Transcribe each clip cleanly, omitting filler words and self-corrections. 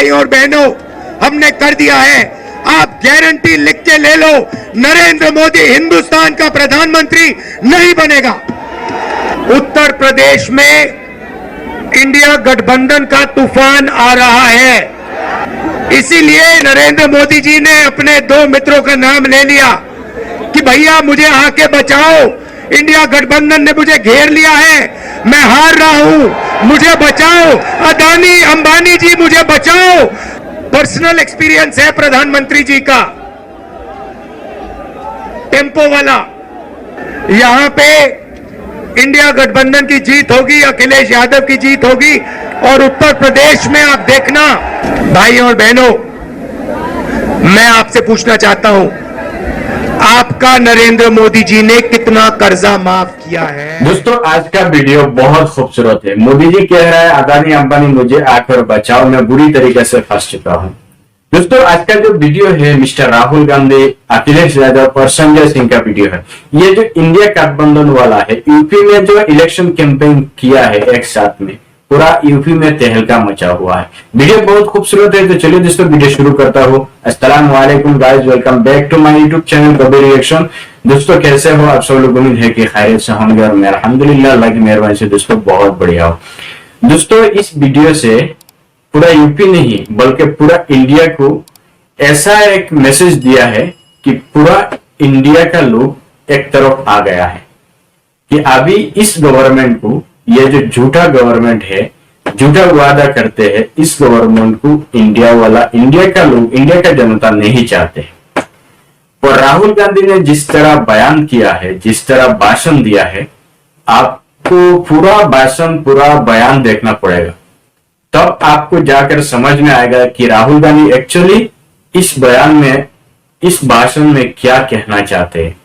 भाइयों और बहनों, हमने कर दिया है। आप गारंटी लिख के ले लो, नरेंद्र मोदी हिंदुस्तान का प्रधानमंत्री नहीं बनेगा। उत्तर प्रदेश में इंडिया गठबंधन का तूफान आ रहा है, इसीलिए नरेंद्र मोदी जी ने अपने दो मित्रों का नाम ले लिया कि भैया मुझे आके बचाओ, इंडिया गठबंधन ने मुझे घेर लिया है, मैं हार रहा हूं, मुझे बचाओ, अदानी अंबानी जी मुझे बचाओ। पर्सनल एक्सपीरियंस है प्रधानमंत्री जी का, टेम्पो वाला। यहां पे इंडिया गठबंधन की जीत होगी, अखिलेश यादव की जीत होगी, और उत्तर प्रदेश में आप देखना। भाइयों और बहनों, मैं आपसे पूछना चाहता हूं, आपका नरेंद्र मोदी जी ने कितना कर्जा माफ किया है? दोस्तों, आज का वीडियो बहुत खूबसूरत है। मोदी जी कह रहा है अदानी अंबानी मुझे आकर बचाओ, मैं बुरी तरीके से फंस चुका हूं। दोस्तों, आज का जो वीडियो है मिस्टर राहुल गांधी, अखिलेश यादव और संजय सिंह का वीडियो है। ये जो इंडिया गठबंधन वाला है, यूपी में जो इलेक्शन कैंपेन किया है एक साथ में, पूरा यूपी में तहलका मचा हुआ है। वीडियो बहुत खूबसूरत है, तो चलिए दोस्तों वीडियो शुरू करता हूँ। अस्सलाम वालेकुम guys, welcome back to my YouTube channel Kabir reaction. दोस्तों, कैसे हो आप सब लोग? उम्मीद है कि खैरियत से होंगे और मैं अल्हम्दुलिल्लाह अल्लाह की मेहरबानी से दोस्तों बहुत बढ़िया हूँ। दोस्तों, इस वीडियो से पूरा यूपी नहीं बल्कि पूरा इंडिया को ऐसा एक मैसेज दिया है कि पूरा इंडिया का लोग एक तरफ आ गया है कि अभी इस गवर्नमेंट को, ये जो झूठा गवर्नमेंट है, झूठा वादा करते हैं, इस गवर्नमेंट को इंडिया का लोग, इंडिया का जनता नहीं चाहते। और राहुल गांधी ने जिस तरह बयान किया है, जिस तरह भाषण दिया है, आपको पूरा भाषण, पूरा बयान देखना पड़ेगा, तब आपको जाकर समझ में आएगा कि राहुल गांधी एक्चुअली इस बयान में, इस भाषण में क्या कहना चाहते हैं।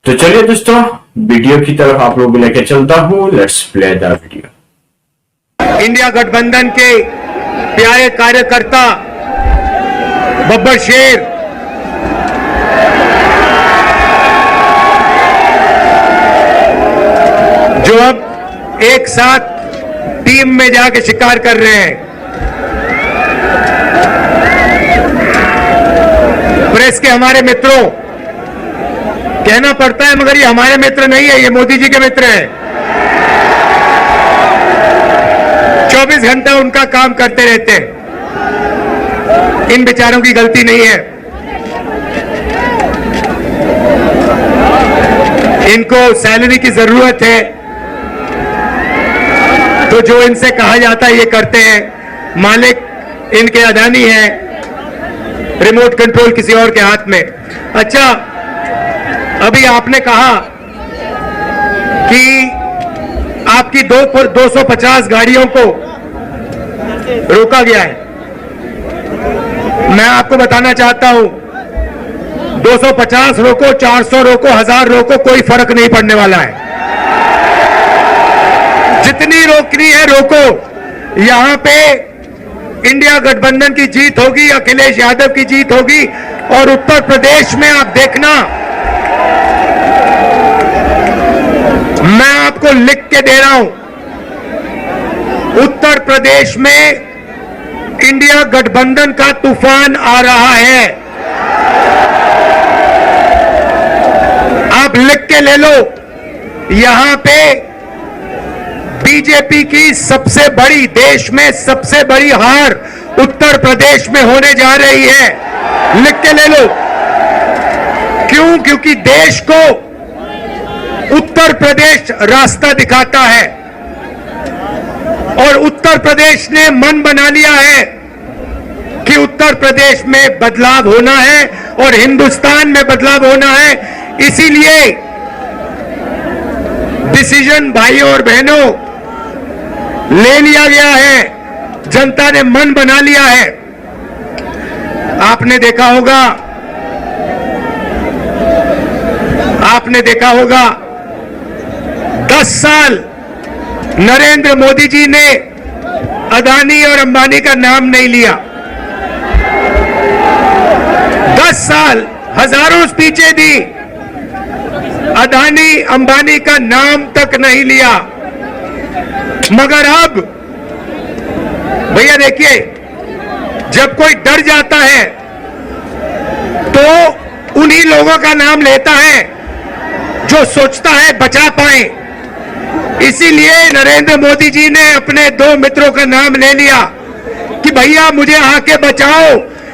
तो चलिए दोस्तों, वीडियो की तरफ आप लोगों को लेकर चलता हूं। Let's play the video. India गठबंधन के प्यारे कार्यकर्ता बब्बर शेर, जो अब एक साथ टीम में जाके शिकार कर रहे हैं, प्रेस के हमारे मित्रों, कहना पड़ता है मगर ये हमारे मित्र नहीं है, ये मोदी जी के मित्र हैं। 24 घंटा उनका काम करते रहते हैं, इन बेचारों की गलती नहीं है। इनको सैलरी की जरूरत है, तो जो इनसे कहा जाता है ये करते हैं। मालिक इनके अदानी है, रिमोट कंट्रोल किसी और के हाथ में। अच्छा, अभी आपने कहा कि आपकी 250 गाड़ियों को रोका गया है। मैं आपको बताना चाहता हूं, 250 रोको, 400 रोको, 1000 रोको, कोई फर्क नहीं पड़ने वाला है। जितनी रोकनी है रोको। यहां पे इंडिया गठबंधन की जीत होगी, अखिलेश यादव की जीत होगी, और उत्तर प्रदेश में आप देखना, मैं आपको लिख के दे रहा हूं, उत्तर प्रदेश में इंडिया गठबंधन का तूफान आ रहा है। आप लिख के ले लो। यहां पे बीजेपी की सबसे बड़ी, देश में सबसे बड़ी हार उत्तर प्रदेश में होने जा रही है। लिख के ले लो। क्यों? क्योंकि देश को उत्तर प्रदेश रास्ता दिखाता है, और उत्तर प्रदेश ने मन बना लिया है कि उत्तर प्रदेश में बदलाव होना है और हिंदुस्तान में बदलाव होना है। इसीलिए डिसीजन भाइयों और बहनों ले लिया गया है, जनता ने मन बना लिया है। आपने देखा होगा 10 साल नरेंद्र मोदी जी ने अदानी और अंबानी का नाम नहीं लिया। 10 साल हजारों स्पीचें दी, अदानी अंबानी का नाम तक नहीं लिया। मगर अब भैया देखिए, जब कोई डर जाता है तो उन्हीं लोगों का नाम लेता है जो सोचता है बचा पाए। इसीलिए नरेंद्र मोदी जी ने अपने दो मित्रों का नाम ले लिया कि भैया मुझे आके बचाओ,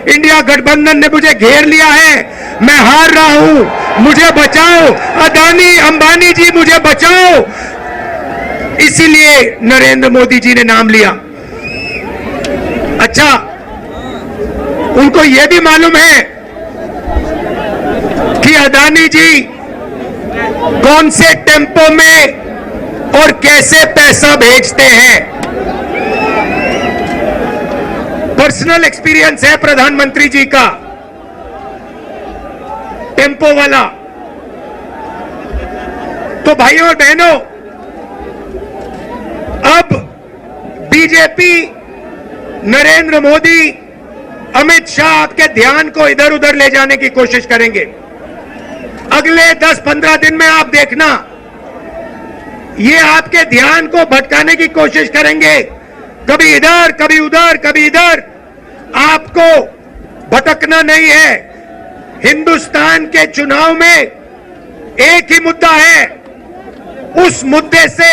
इंडिया गठबंधन ने मुझे घेर लिया है, मैं हार रहा हूं, मुझे बचाओ, अदानी अंबानी जी मुझे बचाओ। इसीलिए नरेंद्र मोदी जी ने नाम लिया। अच्छा, उनको यह भी मालूम है कि अदानी जी कौन से टेम्पो में और कैसे पैसा भेजते हैं। पर्सनल एक्सपीरियंस है प्रधानमंत्री जी का, टेम्पो वाला। तो भाइयों और बहनों, अब बीजेपी, नरेंद्र मोदी, अमित शाह आपके ध्यान को इधर उधर ले जाने की कोशिश करेंगे। अगले 10-15 दिन में आप देखना, ये आपके ध्यान को भटकाने की कोशिश करेंगे, कभी इधर कभी उधर कभी इधर। आपको भटकना नहीं है। हिंदुस्तान के चुनाव में एक ही मुद्दा है, उस मुद्दे से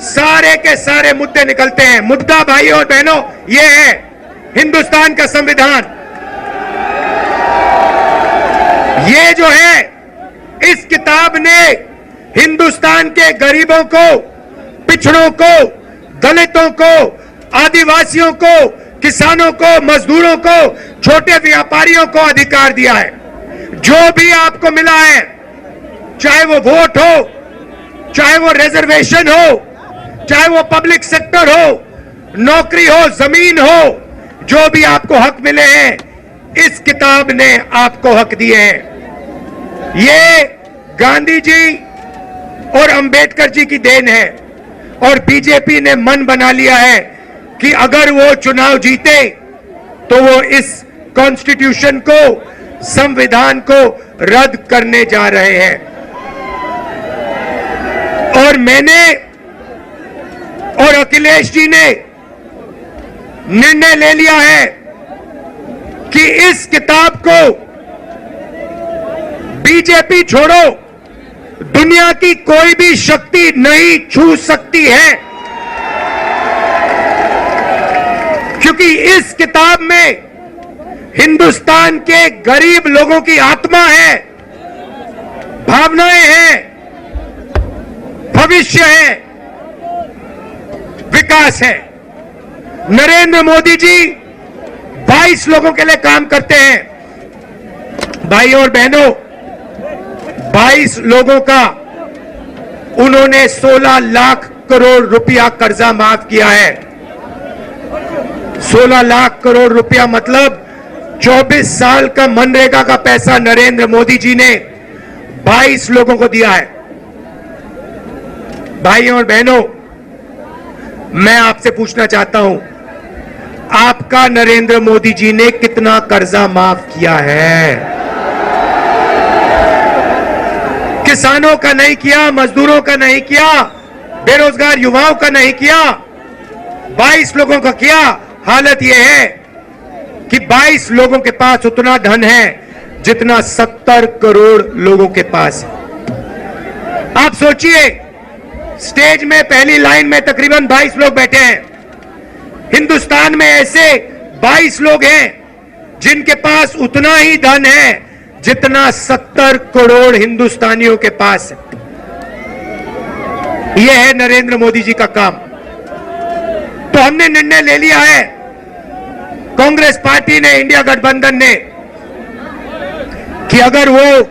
सारे के सारे मुद्दे निकलते हैं। मुद्दा भाइयों और बहनों ये है हिंदुस्तान का संविधान। ये जो है, इस किताब ने हिंदुस्तान के गरीबों को, पिछड़ों को, दलितों को, आदिवासियों को, किसानों को, मजदूरों को, छोटे व्यापारियों को अधिकार दिया है। जो भी आपको मिला है, चाहे वो वोट हो, चाहे वो रिजर्वेशन हो, चाहे वो पब्लिक सेक्टर हो, नौकरी हो, जमीन हो, जो भी आपको हक मिले हैं, इस किताब ने आपको हक दिए हैं। ये गांधी जी और अंबेडकर जी की देन है। और बीजेपी ने मन बना लिया है कि अगर वो चुनाव जीते तो वो इस कॉन्स्टिट्यूशन को, संविधान को रद्द करने जा रहे हैं। और मैंने और अखिलेश जी ने निर्णय ले लिया है कि इस किताब को बीजेपी छोड़ो, दुनिया की कोई भी शक्ति नहीं छू सकती है, क्योंकि इस किताब में हिंदुस्तान के गरीब लोगों की आत्मा है, भावनाएं हैं, भविष्य है, विकास है। नरेंद्र मोदी जी 22 लोगों के लिए काम करते हैं। भाइयों और बहनों, 22 लोगों का उन्होंने 16 लाख करोड़ रुपया कर्जा माफ किया है। 16 लाख करोड़ रुपया मतलब 24 साल का मनरेगा का पैसा नरेंद्र मोदी जी ने 22 लोगों को दिया है। भाइयों और बहनों, मैं आपसे पूछना चाहता हूं, आपका नरेंद्र मोदी जी ने कितना कर्जा माफ किया है? किसानों का नहीं किया, मजदूरों का नहीं किया, बेरोजगार युवाओं का नहीं किया, 22 लोगों का किया। हालत यह है कि 22 लोगों के पास उतना धन है जितना 70 करोड़ लोगों के पास है। आप सोचिए, स्टेज में पहली लाइन में तकरीबन 22 लोग बैठे हैं। हिंदुस्तान में ऐसे 22 लोग हैं जिनके पास उतना ही धन है जितना 70 करोड़ हिंदुस्तानियों के पास है। यह है नरेंद्र मोदी जी का काम। तो हमने निर्णय ले लिया है, कांग्रेस पार्टी ने, इंडिया गठबंधन ने, कि अगर वो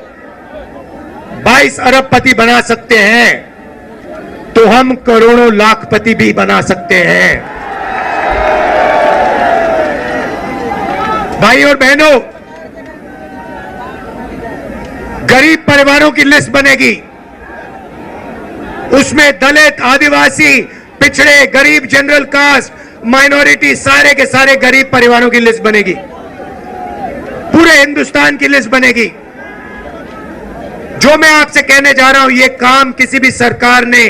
22 अरबपति बना सकते हैं तो हम करोड़ों लाखपति भी बना सकते हैं। भाई और बहनों, गरीब परिवारों की लिस्ट बनेगी। उसमें दलित, आदिवासी, पिछड़े, गरीब, जनरल कास्ट, माइनॉरिटी, सारे के सारे गरीब परिवारों की लिस्ट बनेगी। पूरे हिंदुस्तान की लिस्ट बनेगी। जो मैं आपसे कहने जा रहा हूं, यह काम किसी भी सरकार ने,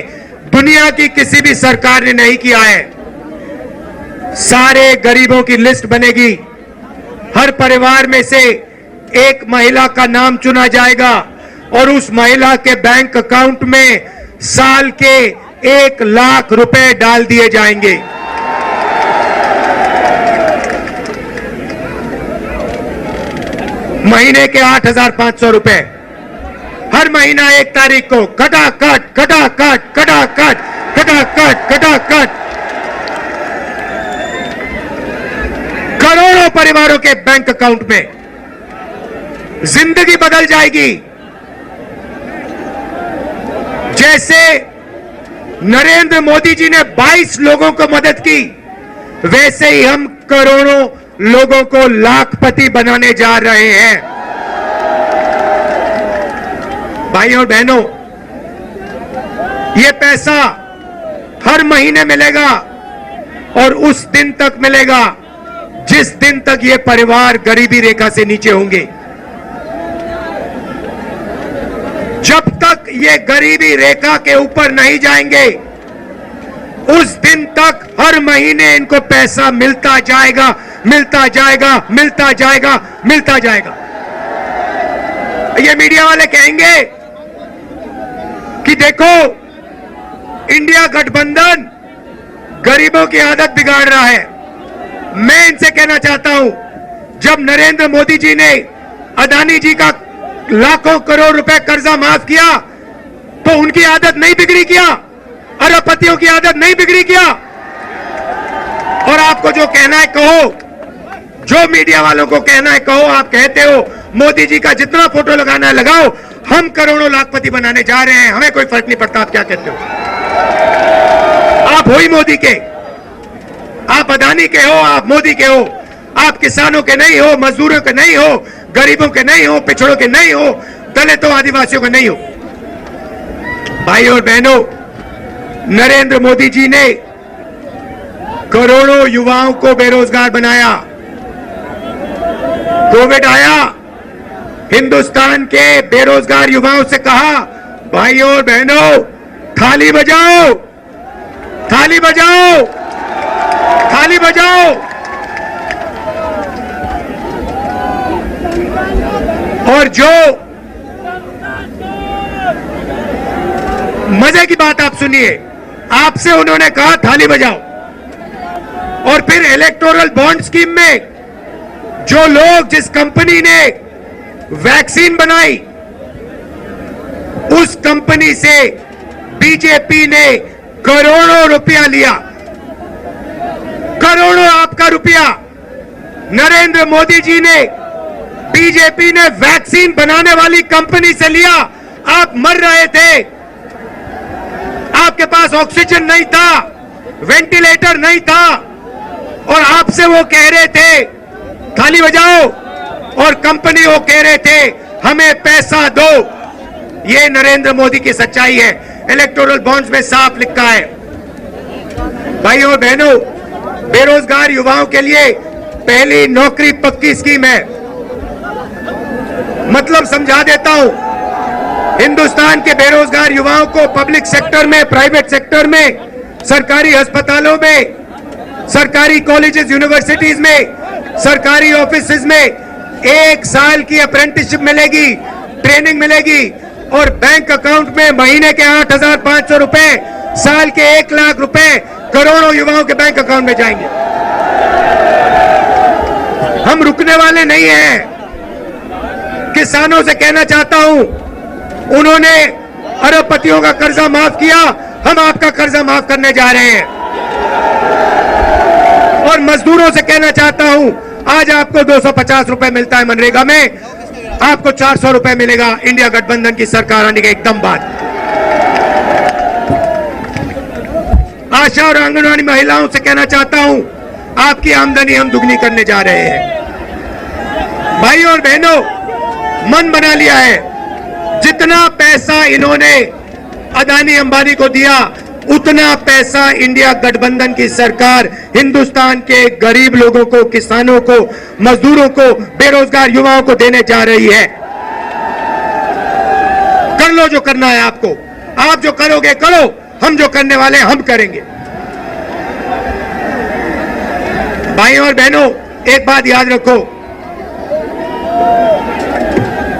दुनिया की किसी भी सरकार ने नहीं किया है। सारे गरीबों की लिस्ट बनेगी हर परिवार में से एक महिला का नाम चुना जाएगा और उस महिला के बैंक अकाउंट में साल के 1 लाख रुपए डाल दिए जाएंगे। महीने के 8,500 रुपए हर महीना 1 तारीख को खटाखट खटाखट खटाखट खटाखट खटाखट करोड़ों परिवारों के बैंक अकाउंट में। जिंदगी बदल जाएगी। जैसे नरेंद्र मोदी जी ने 22 लोगों को मदद की, वैसे ही हम करोड़ों लोगों को लाखपति बनाने जा रहे हैं। भाइयों और बहनों, यह पैसा हर महीने मिलेगा और उस दिन तक मिलेगा जिस दिन तक ये परिवार गरीबी रेखा से नीचे होंगे। जब तक ये गरीबी रेखा के ऊपर नहीं जाएंगे, उस दिन तक हर महीने इनको पैसा मिलता जाएगा, मिलता जाएगा, मिलता जाएगा, मिलता जाएगा। ये मीडिया वाले कहेंगे कि देखो, इंडिया गठबंधन गरीबों की आदत बिगाड़ रहा है। मैं इनसे कहना चाहता हूं, जब नरेंद्र मोदी जी ने अदानी जी का लाखों करोड़ रुपए कर्जा माफ किया, तो उनकी आदत नहीं बिगड़ी क्या? अरबपतियों की आदत नहीं बिगड़ी क्या? और आपको जो कहना है कहो, जो मीडिया वालों को कहना है कहो। आप कहते हो मोदी जी का जितना फोटो लगाना है लगाओ, हम करोड़ों लाखपति बनाने जा रहे हैं, हमें कोई फर्क नहीं पड़ता। आप क्या कहते हो? आप हो ही मोदी के, आप अदानी के हो, आप मोदी के हो। आप किसानों के नहीं हो, मजदूरों के नहीं हो, गरीबों के नहीं हो, पिछड़ों के नहीं हो, दलितों आदिवासियों के नहीं हो। भाइयों और बहनों, नरेंद्र मोदी जी ने करोड़ों युवाओं को बेरोजगार बनाया। कोविड आया, हिंदुस्तान के बेरोजगार युवाओं से कहा, भाइयों और बहनों, थाली बजाओ, थाली बजाओ, थाली बजाओ। और जो मजे की बात आप सुनिए, आपसे उन्होंने कहा थाली बजाओ, और फिर इलेक्टोरल बॉन्ड स्कीम में जो लोग, जिस कंपनी ने वैक्सीन बनाई, उस कंपनी से बीजेपी ने करोड़ों रुपया लिया। करोड़ों आपका रुपया नरेंद्र मोदी जी ने, बीजेपी ने वैक्सीन बनाने वाली कंपनी से लिया। आप मर रहे थे, आपके पास ऑक्सीजन नहीं था, वेंटिलेटर नहीं था, और आपसे वो कह रहे थे थाली बजाओ, और कंपनी वो कह रहे थे हमें पैसा दो। ये नरेंद्र मोदी की सच्चाई है। इलेक्टोरल बॉन्ड्स में साफ लिखा है। भाइयों और बहनों, बेरोजगार युवाओं के लिए पहली नौकरी पक्की स्कीम है। मतलब समझा देता हूं, हिंदुस्तान के बेरोजगार युवाओं को पब्लिक सेक्टर में, प्राइवेट सेक्टर में, सरकारी अस्पतालों में, सरकारी कॉलेजेस, यूनिवर्सिटीज में, सरकारी ऑफिसेज में 1 साल की अप्रेंटिसशिप मिलेगी, ट्रेनिंग मिलेगी, और बैंक अकाउंट में महीने के 8,500 रुपए, साल के 1 लाख रुपए करोड़ों युवाओं के बैंक अकाउंट में जाएंगे। हम रुकने वाले नहीं हैं। किसानों से कहना चाहता हूं, उन्होंने अरबपतियों का कर्जा माफ किया, हम आपका कर्जा माफ करने जा रहे हैं। और मजदूरों से कहना चाहता हूं, आज आपको 250 रुपए मिलता है मनरेगा में, आपको 400 रुपए मिलेगा इंडिया गठबंधन की सरकार आने के एकदम बाद। आशा और आंगनवाड़ी महिलाओं से कहना चाहता हूं, आपकी आमदनी हम दुगनी करने जा रहे हैं। भाइयों और बहनों, मन बना लिया है, जितना पैसा इन्होंने अदानी अंबानी को दिया, उतना पैसा इंडिया गठबंधन की सरकार हिंदुस्तान के गरीब लोगों को, किसानों को, मजदूरों को, बेरोजगार युवाओं को देने जा रही है। कर लो जो करना है आपको, आप जो करोगे करो, हम जो करने वाले हैं हम करेंगे। भाइयों और बहनों, एक बात याद रखो,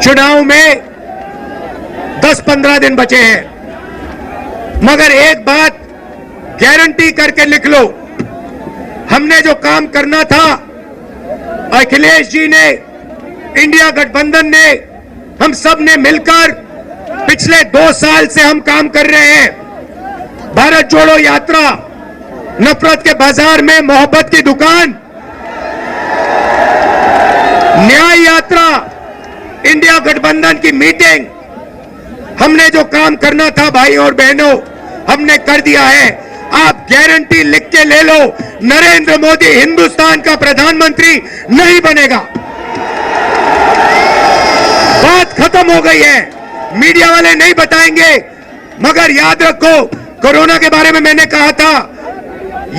चुनाव में 10-15 दिन बचे हैं, मगर एक बात गारंटी करके लिख लो, हमने जो काम करना था, अखिलेश जी ने, इंडिया गठबंधन ने, हम सब ने मिलकर पिछले 2 साल से हम काम कर रहे हैं। भारत जोड़ो यात्रा, नफरत के बाजार में मोहब्बत की दुकान, न्याय यात्रा, इंडिया गठबंधन की मीटिंग, हमने जो काम करना था भाई और बहनों, हमने कर दिया है। आप गारंटी लिख के ले लो, नरेंद्र मोदी हिंदुस्तान का प्रधानमंत्री नहीं बनेगा। बात खत्म हो गई है, मीडिया वाले नहीं बताएंगे, मगर याद रखो, कोरोना के बारे में मैंने कहा था,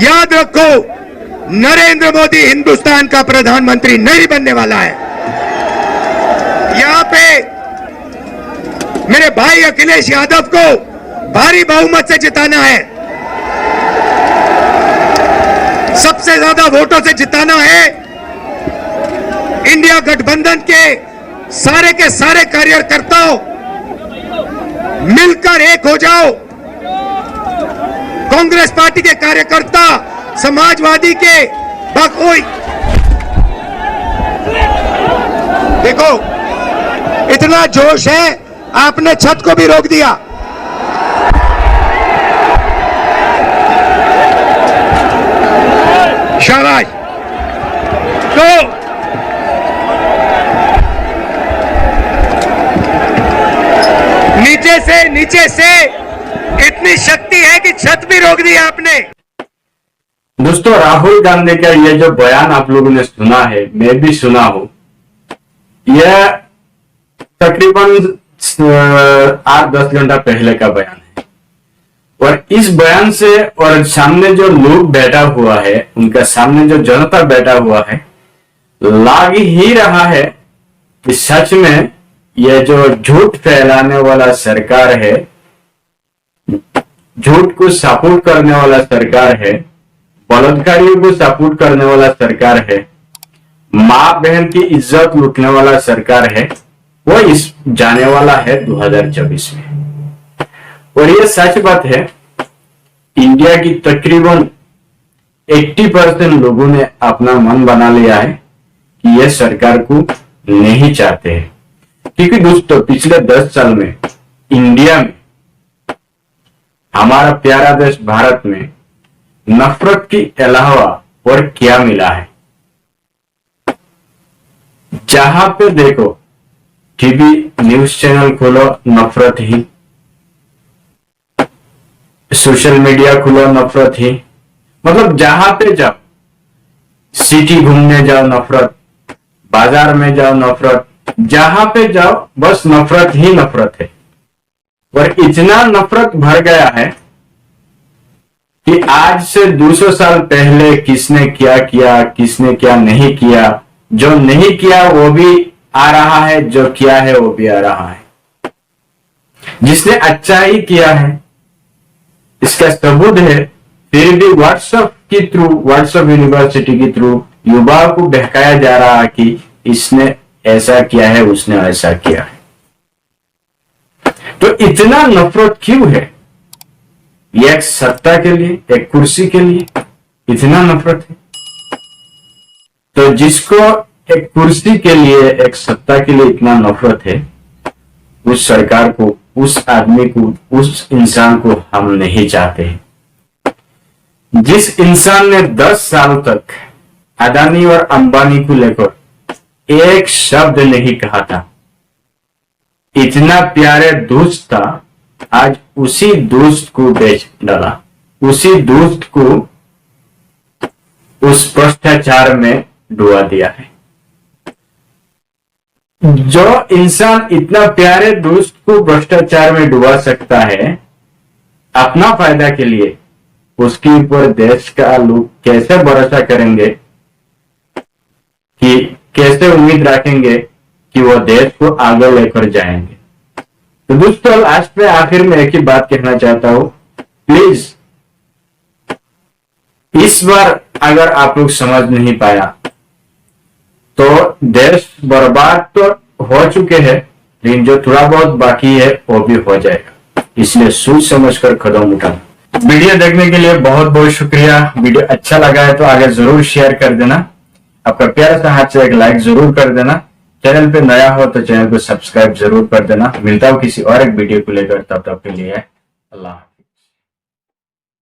याद रखो, नरेंद्र मोदी हिंदुस्तान का प्रधानमंत्री नहीं बनने वाला है। यहां पे मेरे भाई अखिलेश यादव को भारी बहुमत से जिताना है, सबसे ज्यादा वोटों से जिताना है। इंडिया गठबंधन के सारे कार्यकर्ताओं मिलकर एक हो जाओ। कांग्रेस पार्टी के कार्यकर्ता, समाजवादी के बकोई, देखो इतना जोश है, आपने छत को भी रोक दिया। शाबाश। तो नीचे से इतनी शक्ति है कि छत भी रोक दी आपने। दोस्तों, राहुल गांधी का ये जो बयान आप लोगों ने सुना है, मैं भी सुना हूं, यह तकरीबन 8-10 घंटा पहले का बयान है। और इस बयान से, और सामने जो लोग बैठा हुआ है, उनका सामने जो जनता बैठा हुआ है, लाग ही रहा है कि सच में यह जो झूठ फैलाने वाला सरकार है, झूठ को सपोर्ट करने वाला सरकार है, बलात्कारियों को सपोर्ट करने वाला सरकार है, मां बहन की इज्जत लूटने वाला सरकार है, वो इस जाने वाला है 2024 में। और ये सच बात है, इंडिया की तकरीबन 80% लोगों ने अपना मन बना लिया है कि यह सरकार को नहीं चाहते हैं। क्योंकि दोस्तों, पिछले 10 साल में इंडिया में, हमारा प्यारा देश भारत में, नफरत के अलावा और क्या मिला है? जहां पे देखो, टीवी न्यूज चैनल खोलो, नफरत ही, सोशल मीडिया खोलो, नफरत ही, मतलब जहां पे जाओ, सिटी घूमने जाओ नफरत, बाजार में जाओ नफरत, जहां पे जाओ बस नफरत ही नफरत है। और इतना नफरत भर गया है कि आज से 200 साल पहले किसने क्या किया, किसने क्या नहीं किया, जो नहीं किया वो भी आ रहा है, जो किया है वो भी आ रहा है। जिसने अच्छा ही किया है, इसका सबूत है, फिर भी व्हाट्सएप के थ्रू, व्हाट्सएप यूनिवर्सिटी के थ्रू युवाओं को बहकाया जा रहा है कि इसने ऐसा किया है, उसने ऐसा किया है। तो इतना नफरत क्यों है? ये एक सत्ता के लिए, एक कुर्सी के लिए इतना नफरत है। तो जिसको एक कुर्सी के लिए, एक सत्ता के लिए इतना नफरत है, उस सरकार को, उस आदमी को, उस इंसान को हम नहीं चाहते हैं। जिस इंसान ने 10 साल तक अदानी और अंबानी को लेकर एक शब्द नहीं कहा था, इतना प्यारे दोस्त था, आज उसी दोस्त को बेच डाला, उसी दोस्त को उस भ्रष्टाचार में डुबा दिया है। जो इंसान इतना प्यारे दोस्त को भ्रष्टाचार में डुबा सकता है अपना फायदा के लिए, उसके ऊपर देश का लोग कैसे भरोसा करेंगे, कि कैसे उम्मीद रखेंगे कि वो देश को आगे लेकर जाएंगे। तो दोस्तों, लास्ट में आखिर में एक ही बात कहना चाहता हूं, प्लीज इस बार अगर आप लोग समझ नहीं पाया तो देश बर्बाद तो हो चुके हैं, लेकिन जो थोड़ा बहुत बाकी है वो भी हो जाएगा। इसलिए सोच समझ कर कदम उठाना। वीडियो देखने के लिए बहुत बहुत शुक्रिया। वीडियो अच्छा लगा है तो आगे जरूर शेयर कर देना। आपका प्यारा सा हाथ से एक लाइक जरूर कर देना। चैनल पे नया हो तो चैनल को सब्सक्राइब जरूर कर देना। मिलता हूं किसी और एक वीडियो को लेकर, तब तक के लिए अल्लाह।